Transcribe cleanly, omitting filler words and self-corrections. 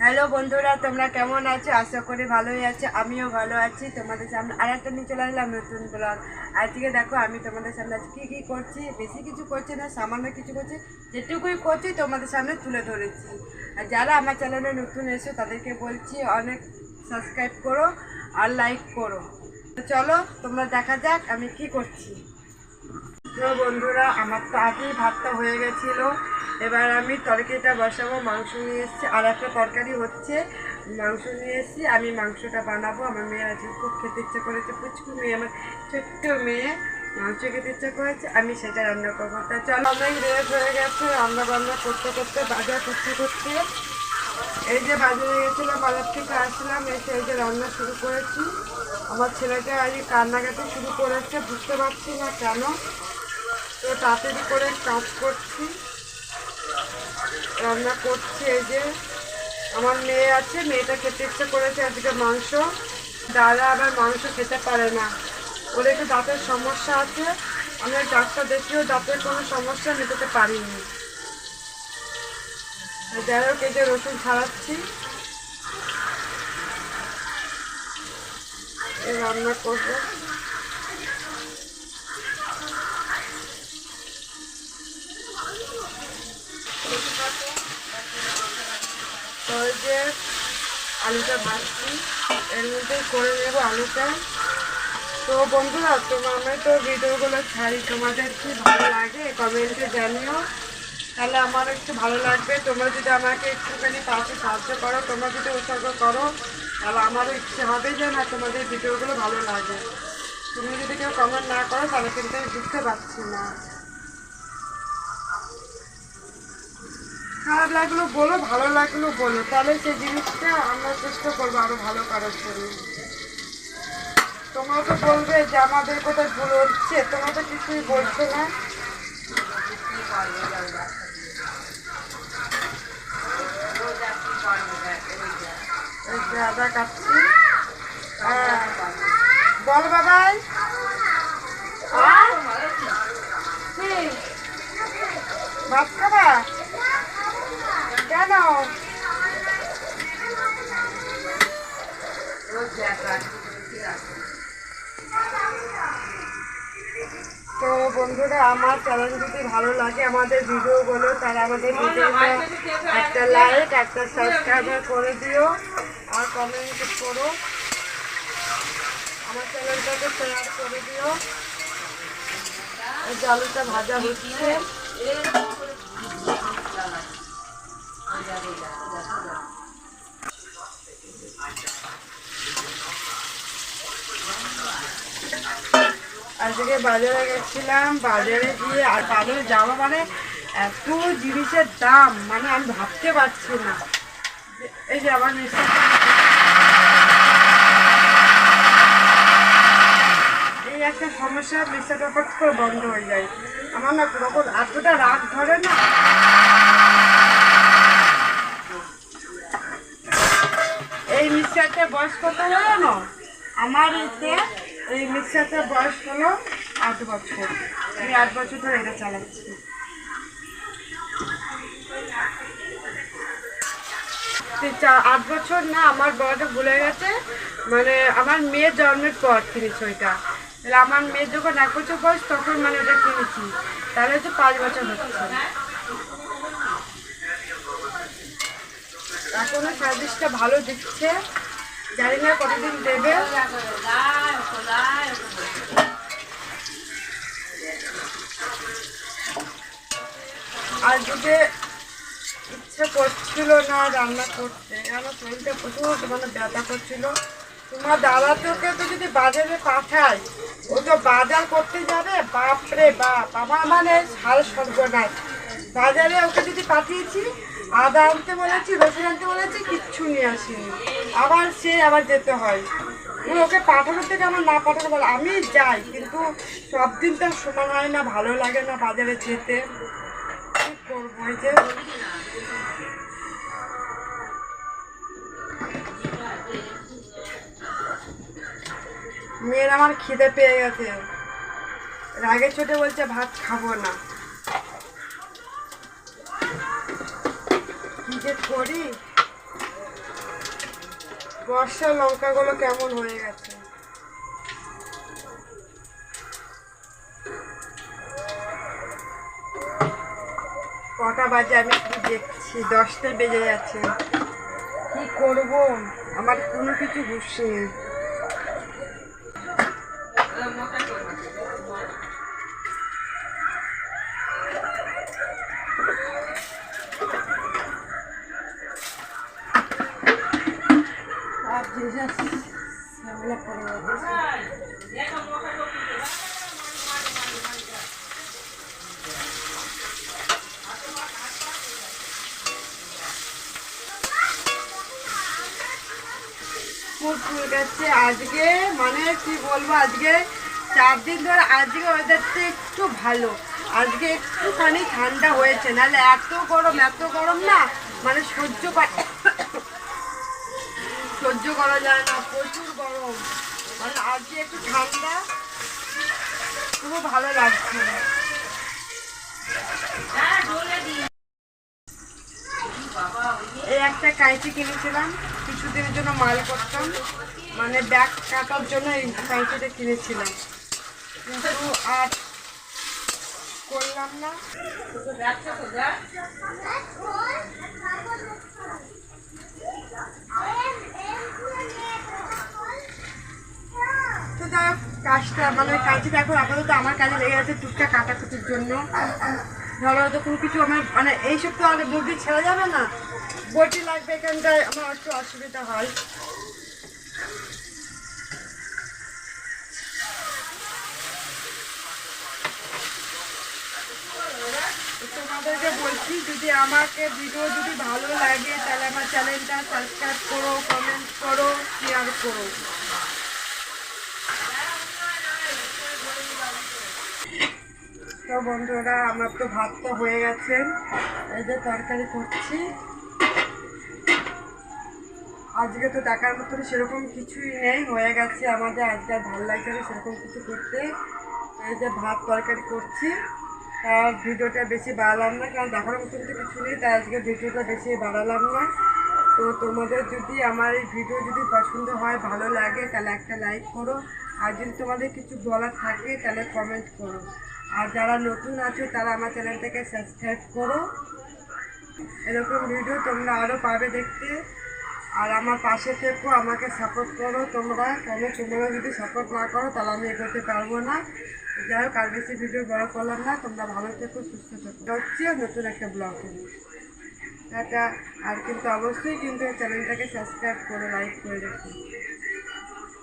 Hello বন্ধুরা, তোমরা কেমন আছো? আশা করি ভালোই আছো। আমিও ভালো আছি। তোমাদের সামনে আর একটা নিয়ে চলে আসলাম নতুন ব্লগ। আজকে দেখো আমি তোমাদের সামনে কী কী করছি। বেশি কিছু করছি না, সামান্য কিছু করছি। যেটুকুই করছি তোমাদের সামনে তুলে ধরেছি। আর যারা আমার চ্যানেলে নতুন এসো তাদেরকে বলছি অনেক সাবস্ক্রাইব করো আর লাইক করো। তো চলো তোমরা দেখা যাক আমি কি করছি। তো বন্ধুরা, আমার তো আগেই ভাতটা হয়ে গেছিলো। এবার আমি তরকারিটা বসাবো। মাংস নিয়ে এসেছি, আর একটা তরকারি হচ্ছে। মাংস নিয়ে এসেছি, আমি মাংসটা বানাবো। আমার মেয়ের আজকে খুব খেতে ইচ্ছে করেছে, পুচকু মেয়ে, আমার ছোট্ট মেয়ে মাংস খেতে ইচ্ছে করেছে, আমি সেটা রান্না করবো। তা চলো, অনেক রেট হয়ে গেছে রান্না বান্না করতে করতে, বাজার করতে করতে। এই যে বাজারে গেছিলাম, বাজার থেকে আসলাম, এসে এই যে রান্না শুরু করেছি। আমার ছেলেটা আজ কান্নাকাটি শুরু করেছে, বুঝতে পারছি না কেন। তো তাড়াতাড়ি করে কাজ করছি, রান্না করছি। এই যে আমার মেয়ে আছে, মেয়েটা খেতে ইচ্ছে করেছে আজকে মাংস। দাদা আবার মাংস খেতে পারে না, ওর একটু দাঁতের সমস্যা আছে। আমি ডাক্তার দেখিয়েও দাঁতের কোনো সমস্যা মেটাতে পারিনি। যাই হোক, এই যে রসুন ছাড়াচ্ছি, রান্না করবো। তো ওই যে আলুটা ভাজছি, এর মধ্যেই করে নেবো আলুটা। তো বন্ধুরা, আমি তো ভিডিওগুলো ছাড়ি, তোমাদের কি ভালো লাগে কমেন্টে জানিও, তাহলে আমার একটু ভালো লাগবে। তোমরা যদি আমাকে একটুখানি পাশে সাহায্য করো, তোমরা যদি উৎসর্গ করো, তাহলে আমারও ইচ্ছে হবে যে না, তোমাদের ভিডিওগুলো ভালো লাগে। তুমি যদি কেউ কমেন্ট না করো তাহলে কিন্তু আমি বুঝতে পারছি না। খারাপ লাগলো বলো, ভালো লাগলো বলো, তাহলে সেই জিনিসটা আমরা চেষ্টা করবো আরও ভালো করার জন্য। তোমরা তো বলবে যে আমাদের কোথায় ভুল হচ্ছে, তোমরা তো কিছুই বলছো না। আদা কাটছি। হ্যাঁ বল বাবাই, ভাত খাবা কেন? তো বন্ধুরা, আমার চ্যানেল যদি ভালো লাগে আমাদের ভিডিওগুলো, তাহলে আমাদের ভিডিওটা একটা লাইক, একটা সাবস্ক্রাইব করে দিও, আর কমেন্ট করো, আমার চ্যানেলটাকে শেয়ার করে দিও। এই যে আলুটা ভাজা হচ্ছে। আজকে বাজারে গেছিলাম, বাজারে গিয়ে আর বাজারে যাওয়া মানে এত জিনিসের দাম, মানে আমি ভাবতে পারছি না। এই যে আমার মিস্টার, এই একটা সমস্যা, মিক্সারটা ফট করে বন্ধ হয়ে যায়। আমার না কখন এতটা রাগ ধরে না। এই মিক্সারটার বয়স কত হলো না আমার? এই মিক্সারটার বয়স হলো 8 বছর। আমি 8 বছর ধরে এটা চালাচ্ছি। 8 বছর না, আমার বড়টা ভুলে গেছে, মানে আমার মেয়ের জন্মের পর কিনেছি ওইটা। তাহলে আমার মেয়ের যখন 1 বছর বয়স তখন মানে ওটা কিনেছি, তাহলে তো 5 বছর হচ্ছে। এখনো সার্ভিসটা ভালো দিচ্ছে, জানি না কতদিন দেবে। আর যদি ইচ্ছে করছিল না রান্না করতে, আমার শরীরটা প্রচুর মানে ব্যথা করছিল। তোমার দাদা তোকে তো যদি বাজারে পাঠায়, ও তো বাজার করতে যাবে, বাপরে বাপ, আমার মানে হাল সর্বনাশ। বাজারে ওকে যদি পাঠিয়েছি, আদা আনতে বলেছি, রসুন আনতে বলেছি, কিচ্ছু নিয়ে আসিনি। আবার যেতে হয়। ওকে পাঠানোর থেকে আমার না পাঠানো বলে, আমি যাই, কিন্তু সব দিন তো সমান হয় না, ভালো লাগে না বাজারে যেতে। কি করবো? এই যে মেয়ের আমার খিদে পেয়ে গেছে, রাগে চোটে বলছে ভাত খাবো না। কি যে করি, বর্ষার লঙ্কাগুলো কেমন হয়ে গেছে। কটা বাজে আমি একটু দেখছি, 10টা বেজে যাচ্ছে। কি করব, আমার কোনো কিছু হুঁশ নেই। আর যে শ্যামলা পড়ে যাচ্ছে। ফুল গেছে আজকে, মানে কি বলবো, আজকে 4 দিন ধরে আজকে ওয়েদারটা একটু ভালো, আজকে একটুখানি ঠান্ডা হয়েছে, নাহলে এত গরম না, মানে সহ্য করা যায় না, প্রচুর গরম। মানে আজকে একটু ঠান্ডা, খুব ভালো লাগছে। এই একটা কাঁচি কিনেছিলাম, কিছুদিনের জন্য মাল করতাম, মানে ব্যাগ কাটার জন্য এই কাঁচিটা কিনেছিলাম, কিন্তু আর করলাম না। তো যাই হোক, কাজটা মানে কাঁচিটা এখন আপাতত আমার কাজে লেগে আছে টুকটা কাটাকুটির জন্য। ধরো হয়তো কোনো কিছু আমার মানে এইসব তো আর বটি ছেড়ে যাবে না, বটি লাগবে, এখানটায় আমার একটু অসুবিধা হয়। তোমাদেরকে বলছি, যদি আমাকে ভিডিও যদি ভালো লাগে তাহলে আমার চ্যানেলটা সাবস্ক্রাইব করো, কমেন্ট করো, শেয়ার করো। তো বন্ধুরা, আমার তো ভাত তো হয়ে গেছে, এই যে তরকারি করছি। আজকে তো দেখার মতন সেরকম কিছুই নেই, হয়ে গেছে আমাদের, আজকে আর ভালো লাগছে না সেরকম কিছু করতে। এই যে ভাত তরকারি করছি, আর ভিডিওটা বেশি বাড়ালাম না, কারণ দেখার মতন তো কিছু নেই, তাই আজকে ভিডিওটা বেশি বাড়ালাম না। তো তোমাদের যদি আমার এই ভিডিও যদি পছন্দ হয়, ভালো লাগে, তাহলে একটা লাইক করো, আর যদি তোমাদের কিছু বলার থাকে তাহলে কমেন্ট করো, আর যারা নতুন আছো তারা আমার চ্যানেলটাকে সাবস্ক্রাইব করো। এরকম ভিডিও তোমরা আরও পাবে দেখতে, আর আমার পাশে থেকেও আমাকে সাপোর্ট করো তোমরা, কেন তোমরা যদি সাপোর্ট না করো তাহলে আমি এগোতে পারবো না। যাই হোক, আর বেশি ভিডিও বড় করলাম না, তোমরা ভালো থেকো, সুস্থ থেকো। হচ্ছে নতুন একটা ব্লগ টাটা। আর কিন্তু অবশ্যই কিন্তু চ্যানেলটাকে সাবস্ক্রাইব করে লাইক করে রেখো।